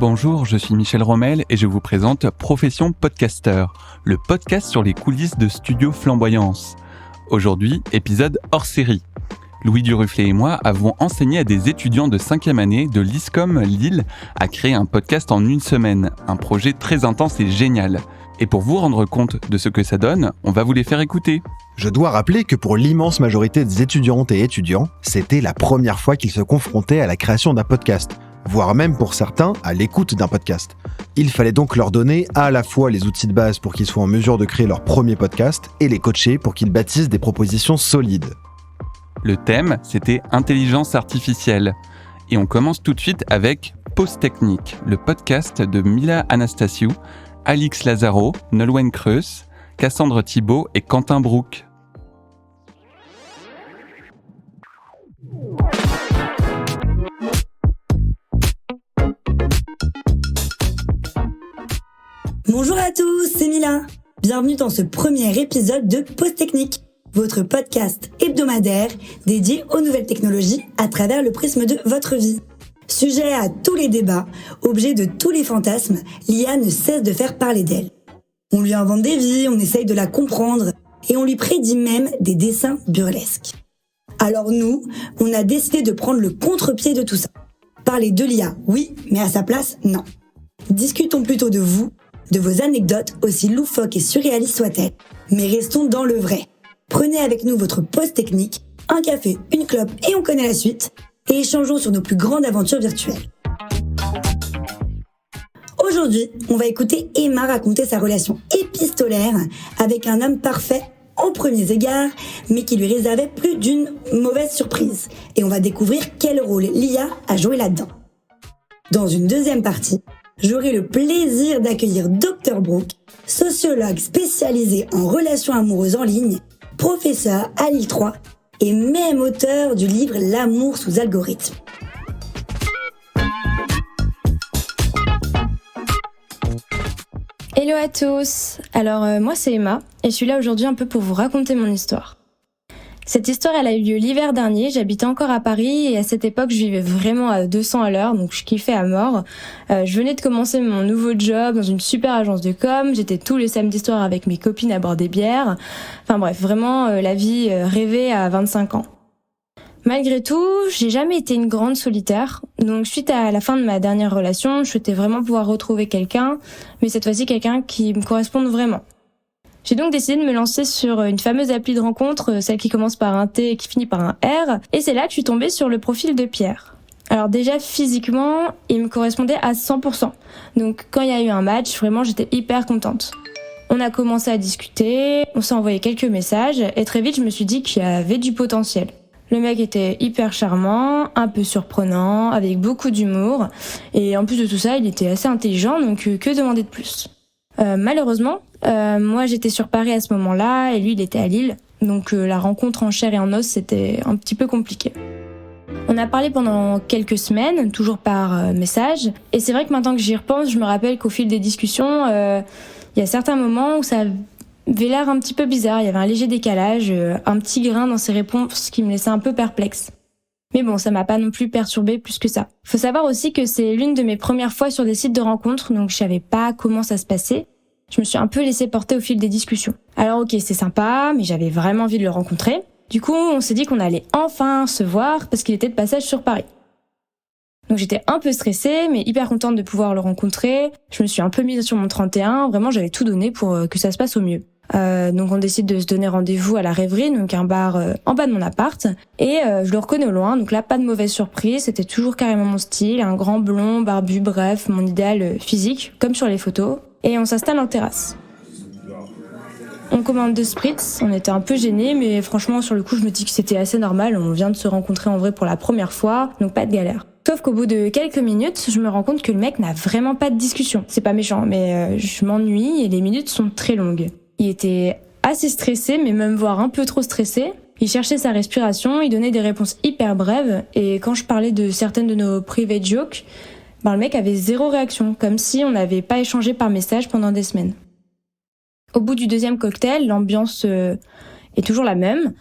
Bonjour, je suis Michel Rommel et je vous présente Profession Podcaster, le podcast sur les coulisses de Studio Flamboyance. Aujourd'hui, épisode hors série. Louis Duruflé et moi avons enseigné à des étudiants de 5e année de l'ISCOM Lille à créer un podcast en une semaine, un projet très intense et génial. Et pour vous rendre compte de ce que ça donne, on va vous les faire écouter. Je dois rappeler que pour l'immense majorité des étudiantes et étudiants, c'était la première fois qu'ils se confrontaient à la création d'un podcast, voire même pour certains à l'écoute d'un podcast. Il fallait donc leur donner à la fois les outils de base pour qu'ils soient en mesure de créer leur premier podcast et les coacher pour qu'ils bâtissent des propositions solides. Le thème, c'était intelligence artificielle. Et on commence tout de suite avec Pause Technique, le podcast de Mila Anastasiou, Alix Lazaro, Nolwenn Creus, Cassandre Thibault et Quentin Brook. Bonjour à tous, c'est Mila. Bienvenue dans ce premier épisode de Pause Technique, votre podcast hebdomadaire dédié aux nouvelles technologies à travers le prisme de votre vie. Sujet à tous les débats, objet de tous les fantasmes, l'IA ne cesse de faire parler d'elle. On lui invente des vies, on essaye de la comprendre et on lui prédit même des dessins burlesques. Alors nous, on a décidé de prendre le contre-pied de tout ça. Parler de l'IA, oui, mais à sa place, non. Discutons plutôt de vous, de vos anecdotes, aussi loufoques et surréalistes soient-elles. Mais restons dans le vrai. Prenez avec nous votre pause technique, un café, une clope et on connaît la suite, et échangeons sur nos plus grandes aventures virtuelles. Aujourd'hui, on va écouter Emma raconter sa relation épistolaire avec un homme parfait aux premiers égards, mais qui lui réservait plus d'une mauvaise surprise. Et on va découvrir quel rôle l'IA a joué là-dedans. Dans une deuxième partie, j'aurai le plaisir d'accueillir Dr Brook, sociologue spécialisé en relations amoureuses en ligne, professeur à Lille 3 et même auteur du livre L'amour sous algorithme. Hello à tous. Alors moi c'est Emma et je suis là aujourd'hui un peu pour vous raconter mon histoire. Cette histoire, elle a eu lieu l'hiver dernier, j'habitais encore à Paris et à cette époque, je vivais vraiment à 200 à l'heure, donc je kiffais à mort. Je venais de commencer mon nouveau job dans une super agence de com, j'étais tous les samedis soirs avec mes copines à boire des bières. Enfin bref, vraiment la vie rêvée à 25 ans. Malgré tout, j'ai jamais été une grande solitaire, donc suite à la fin de ma dernière relation, je souhaitais vraiment pouvoir retrouver quelqu'un, mais cette fois-ci quelqu'un qui me corresponde vraiment. J'ai donc décidé de me lancer sur une fameuse appli de rencontre, celle qui commence par un T et qui finit par un R, et c'est là que je suis tombée sur le profil de Pierre. Alors déjà, physiquement, il me correspondait à 100%. Donc quand il y a eu un match, vraiment j'étais hyper contente. On a commencé à discuter, on s'est envoyé quelques messages, et très vite je me suis dit qu'il y avait du potentiel. Le mec était hyper charmant, un peu surprenant, avec beaucoup d'humour, et en plus de tout ça, il était assez intelligent, donc que demander de plus ? Malheureusement, moi j'étais sur Paris à ce moment-là et lui il était à Lille, donc la rencontre en chair et en os c'était un petit peu compliqué. On a parlé pendant quelques semaines, toujours par message, et c'est vrai que maintenant que j'y repense, je me rappelle qu'au fil des discussions, il y a certains moments où ça avait l'air un petit peu bizarre, il y avait un léger décalage, un petit grain dans ses réponses qui me laissait un peu perplexe. Mais bon, ça m'a pas non plus perturbée plus que ça. Faut savoir aussi que c'est l'une de mes premières fois sur des sites de rencontres, donc je savais pas comment ça se passait. Je me suis un peu laissée porter au fil des discussions. Alors ok, c'est sympa, mais j'avais vraiment envie de le rencontrer. Du coup, on s'est dit qu'on allait enfin se voir parce qu'il était de passage sur Paris. Donc j'étais un peu stressée, mais hyper contente de pouvoir le rencontrer. Je me suis un peu mise sur mon 31, vraiment j'avais tout donné pour que ça se passe au mieux. Donc on décide de se donner rendez-vous à la Rêverie, donc un bar en bas de mon appart, et je le reconnais au loin, donc là pas de mauvaise surprise, c'était toujours carrément mon style, un grand blond, barbu, bref, mon idéal physique, comme sur les photos, et on s'installe en terrasse. On commande 2 spritz, on était un peu gênés, mais franchement sur le coup je me dis que c'était assez normal, on vient de se rencontrer en vrai pour la première fois, donc pas de galère. Sauf qu'au bout de quelques minutes, je me rends compte que le mec n'a vraiment pas de discussion. C'est pas méchant, mais je m'ennuie et les minutes sont très longues. Il était assez stressé, mais même voire un peu trop stressé. Il cherchait sa respiration, il donnait des réponses hyper brèves, et quand je parlais de certaines de nos private jokes, le mec avait 0 réaction, comme si on n'avait pas échangé par message pendant des semaines. Au bout du 2e cocktail, l'ambiance est toujours la même.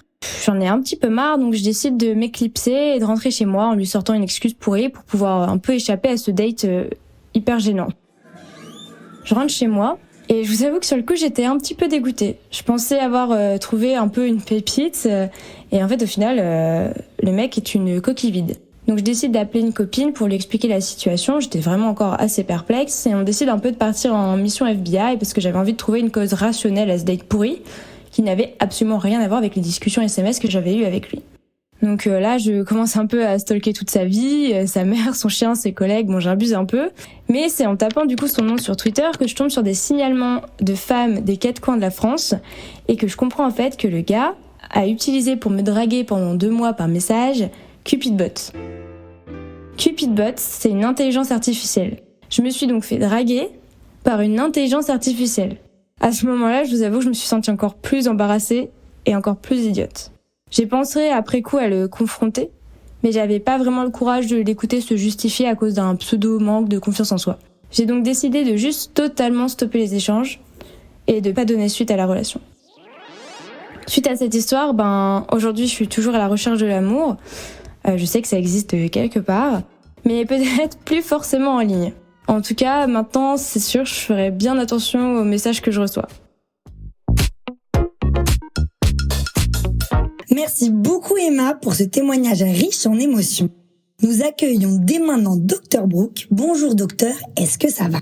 J'en ai un petit peu marre, donc je décide de m'éclipser et de rentrer chez moi en lui sortant une excuse pourrie pour pouvoir un peu échapper à ce date hyper gênant. Je rentre chez moi et je vous avoue que sur le coup, j'étais un petit peu dégoûtée. Je pensais avoir trouvé un peu une pépite et en fait, au final, le mec est une coquille vide. Donc je décide d'appeler une copine pour lui expliquer la situation. J'étais vraiment encore assez perplexe et on décide un peu de partir en mission FBI parce que j'avais envie de trouver une cause rationnelle à ce date pourri qui n'avait absolument rien à voir avec les discussions SMS que j'avais eues avec lui. Donc là, je commence un peu à stalker toute sa vie, sa mère, son chien, ses collègues, bon j'abuse un peu. Mais c'est en tapant du coup son nom sur Twitter que je tombe sur des signalements de femmes des 4 coins de la France et que je comprends en fait que le gars a utilisé pour me draguer pendant 2 mois par message Cupidbot. Cupidbot, c'est une intelligence artificielle. Je me suis donc fait draguer par une intelligence artificielle. À ce moment-là, je vous avoue que je me suis sentie encore plus embarrassée et encore plus idiote. J'ai pensé après coup à le confronter, mais j'avais pas vraiment le courage de l'écouter se justifier à cause d'un pseudo manque de confiance en soi. J'ai donc décidé de juste totalement stopper les échanges et de pas donner suite à la relation. Suite à cette histoire, aujourd'hui je suis toujours à la recherche de l'amour. Je sais que ça existe quelque part, mais peut-être plus forcément en ligne. En tout cas, maintenant, c'est sûr, je ferai bien attention aux messages que je reçois. Merci beaucoup Emma pour ce témoignage riche en émotions. Nous accueillons dès maintenant Dr Brooke. Bonjour docteur, est-ce que ça va ?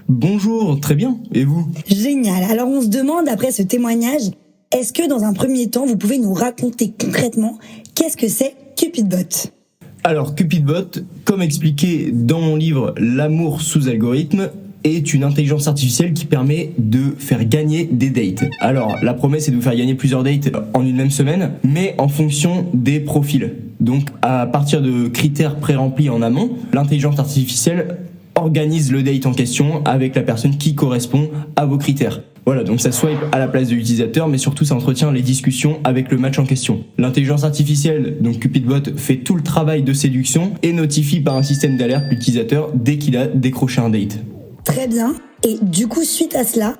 Bonjour, très bien, et vous ? Génial, alors on se demande après ce témoignage, est-ce que dans un premier temps, vous pouvez nous raconter concrètement qu'est-ce que c'est Cupidbot ? Alors Cupidbot, comme expliqué dans mon livre L'amour sous algorithme, est une intelligence artificielle qui permet de faire gagner des dates. Alors la promesse est de vous faire gagner plusieurs dates en une même semaine, mais en fonction des profils. Donc à partir de critères pré-remplis en amont, l'intelligence artificielle organise le date en question avec la personne qui correspond à vos critères. Voilà, donc ça swipe à la place de l'utilisateur, mais surtout ça entretient les discussions avec le match en question. L'intelligence artificielle, donc Cupidbot, fait tout le travail de séduction et notifie par un système d'alerte l'utilisateur dès qu'il a décroché un date. Très bien. Et du coup, suite à cela,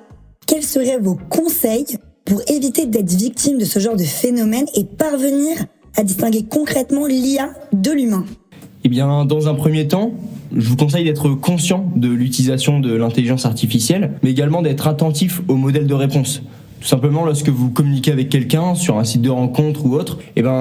quels seraient vos conseils pour éviter d'être victime de ce genre de phénomène et parvenir à distinguer concrètement l'IA de l'humain ? Eh bien, dans un premier temps, je vous conseille d'être conscient de l'utilisation de l'intelligence artificielle, mais également d'être attentif au modèle de réponse. Tout simplement, lorsque vous communiquez avec quelqu'un sur un site de rencontre ou autre,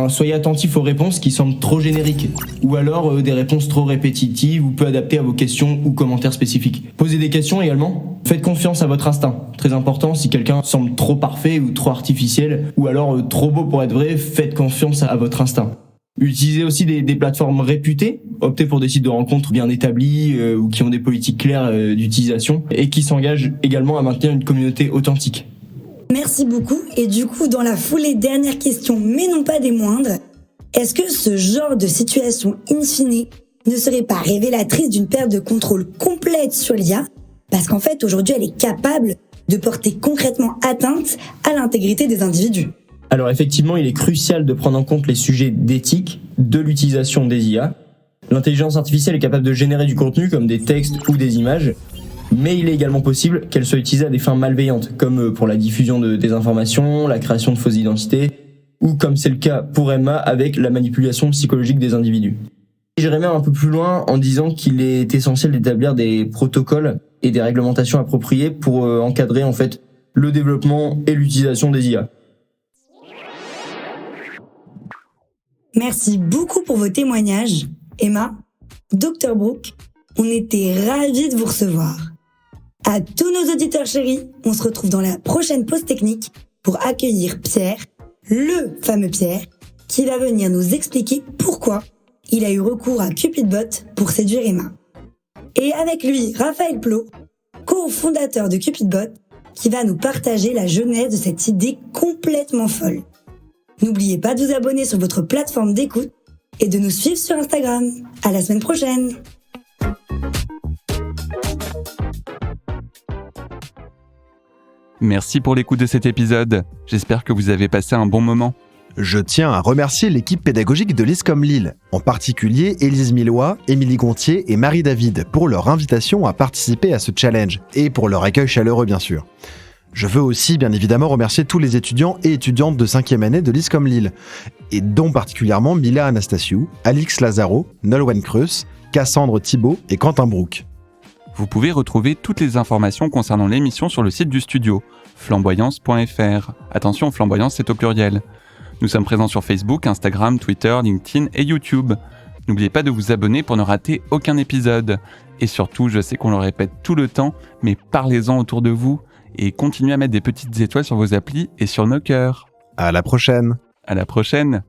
soyez attentif aux réponses qui semblent trop génériques, ou alors des réponses trop répétitives ou peu adaptées à vos questions ou commentaires spécifiques. Posez des questions également. Faites confiance à votre instinct. Très important, si quelqu'un semble trop parfait ou trop artificiel, ou alors trop beau pour être vrai, faites confiance à votre instinct. Utilisez aussi des plateformes réputées, optez pour des sites de rencontres bien établis ou qui ont des politiques claires d'utilisation et qui s'engagent également à maintenir une communauté authentique. Merci beaucoup. Et du coup, dans la foulée, dernière question, mais non pas des moindres, est-ce que ce genre de situation in fine ne serait pas révélatrice d'une perte de contrôle complète sur l'IA ? Parce qu'en fait, aujourd'hui, elle est capable de porter concrètement atteinte à l'intégrité des individus. Alors effectivement, il est crucial de prendre en compte les sujets d'éthique de l'utilisation des IA. L'intelligence artificielle est capable de générer du contenu comme des textes ou des images, mais il est également possible qu'elle soit utilisée à des fins malveillantes, comme pour la diffusion de désinformation, la création de fausses identités, ou comme c'est le cas pour Emma avec la manipulation psychologique des individus. J'irai même un peu plus loin en disant qu'il est essentiel d'établir des protocoles et des réglementations appropriées pour encadrer en fait le développement et l'utilisation des IA. Merci beaucoup pour vos témoignages. Emma, Dr Brooke, on était ravis de vous recevoir. À tous nos auditeurs chéris, on se retrouve dans la prochaine pause technique pour accueillir Pierre, le fameux Pierre, qui va venir nous expliquer pourquoi il a eu recours à Cupidbot pour séduire Emma. Et avec lui, Raphaël Plot, cofondateur de Cupidbot, qui va nous partager la genèse de cette idée complètement folle. N'oubliez pas de vous abonner sur votre plateforme d'écoute et de nous suivre sur Instagram. À la semaine prochaine. Merci pour l'écoute de cet épisode. J'espère que vous avez passé un bon moment. Je tiens à remercier l'équipe pédagogique de l'ISCOM Lille, en particulier Élise Millois, Émilie Gontier et Marie David, pour leur invitation à participer à ce challenge, et pour leur accueil chaleureux bien sûr. Je veux aussi bien évidemment remercier tous les étudiants et étudiantes de 5e année de l'ISCOM Lille, et dont particulièrement Mila Anastasiou, Alix Lazaro, Nolwenn Creus, Cassandre Thibault et Quentin Brooke. Vous pouvez retrouver toutes les informations concernant l'émission sur le site du studio, flamboyance.fr. Attention, flamboyance c'est au pluriel. Nous sommes présents sur Facebook, Instagram, Twitter, LinkedIn et YouTube. N'oubliez pas de vous abonner pour ne rater aucun épisode. Et surtout, je sais qu'on le répète tout le temps, mais parlez-en autour de vous et continuez à mettre des petites étoiles sur vos applis et sur nos cœurs. À la prochaine. À la prochaine.